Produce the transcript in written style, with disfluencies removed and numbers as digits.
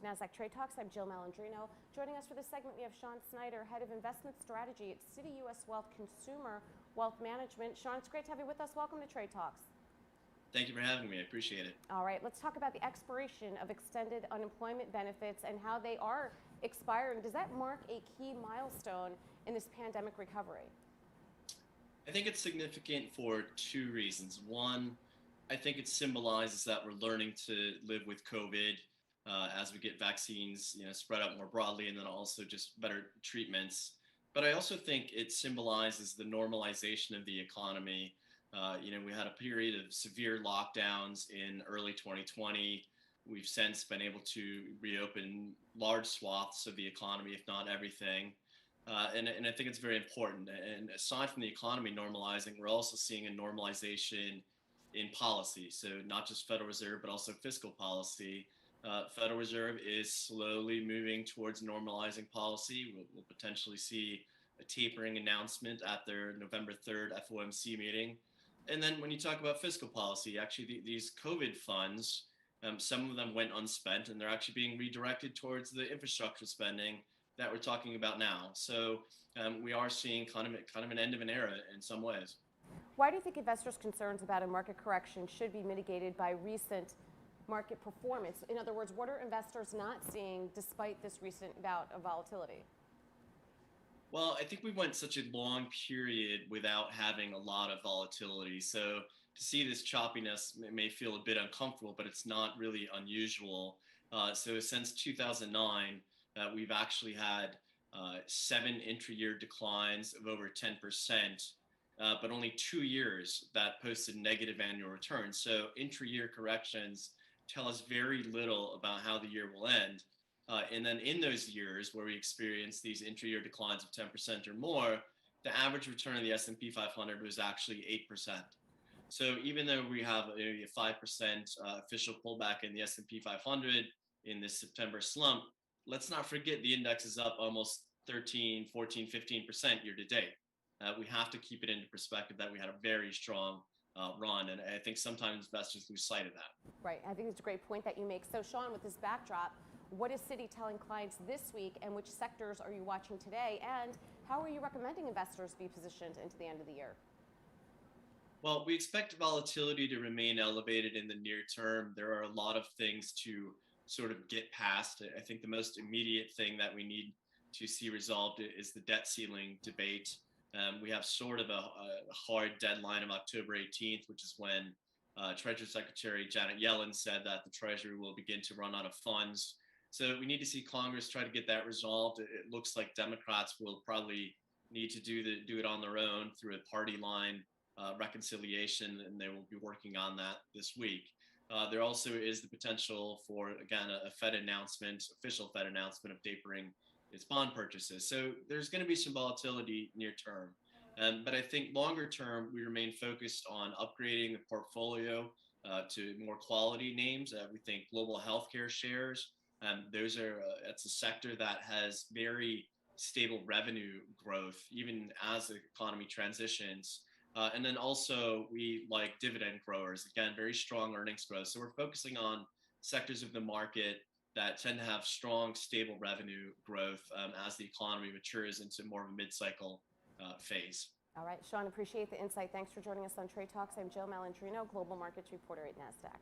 Nasdaq Trade Talks. I'm Jill Malandrino. Joining us for this segment, we have Shawn Snyder, Head of Investment Strategy at Citi U.S. Wealth Consumer Wealth Management. Shawn, it's great to have you with us. Welcome to Trade Talks. Thank you for having me. I appreciate it. All right, let's talk about the expiration of extended unemployment benefits and how they are expiring. Does that mark a key milestone in this pandemic recovery? I think it's significant for two reasons. One, I think it symbolizes that we're learning to live with COVID as we get vaccines, spread out more broadly, and then also just better treatments. But I also think it symbolizes the normalization of the economy. We had a period of severe lockdowns in early 2020. We've since been able to reopen large swaths of the economy, if not everything. And I think it's very important. And aside from the economy normalizing, we're also seeing a normalization in policy. So not just Federal Reserve, but also fiscal policy. Federal Reserve is slowly moving towards normalizing policy. We'll potentially see a tapering announcement at their November 3rd FOMC meeting. And then when you talk about fiscal policy, actually these COVID funds, some of them went unspent, and they're actually being redirected towards the infrastructure spending that we're talking about now. So we are seeing kind of an end of an era in some ways. Why do you think investors' concerns about a market correction should be mitigated by recent market performance? In other words, what are investors not seeing despite this recent bout of volatility? Well, I think we went such a long period without having a lot of volatility. So to see this choppiness may feel a bit uncomfortable, but it's not really unusual. So since 2009, we've actually had 7 intra-year declines of over 10%, but only 2 years that posted negative annual returns. So intra-year corrections tell us very little about how the year will end. And then in those years where we experience these intra-year declines of 10% or more, the average return of the S&P 500 was actually 8%. So even though we have a 5% official pullback in the S&P 500 in this September slump, let's not forget the index is up almost 13, 14, 15% year to date. We have to keep it into perspective that we had a very strong run, and I think sometimes investors lose sight of that. Right, I think it's a great point that you make. So Shawn, with this backdrop, what is Citi telling clients this week, and which sectors are you watching today, and how are you recommending investors be positioned into the end of the year? Well, we expect volatility to remain elevated in the near term. There are a lot of things to sort of get past. I think the most immediate thing that we need to see resolved is the debt ceiling debate. We have sort of a hard deadline of October 18th, which is when Treasury Secretary Janet Yellen said that the Treasury will begin to run out of funds. So we need to see Congress try to get that resolved. It looks like Democrats will probably need to do it on their own through a party line reconciliation, and they will be working on that this week. There also is the potential for, again, a Fed announcement, official Fed announcement of tapering its bond purchases. So there's going to be some volatility near term. But I think longer term, we remain focused on upgrading the portfolio to more quality names. We think global healthcare shares. It's a sector that has very stable revenue growth, even as the economy transitions. And then also we like dividend growers, again, very strong earnings growth. So we're focusing on sectors of the market that tend to have strong, stable revenue growth as the economy matures into more of a mid-cycle phase. All right, Shawn, appreciate the insight. Thanks for joining us on Trade Talks. I'm Jill Malandrino, Global Markets Reporter at Nasdaq.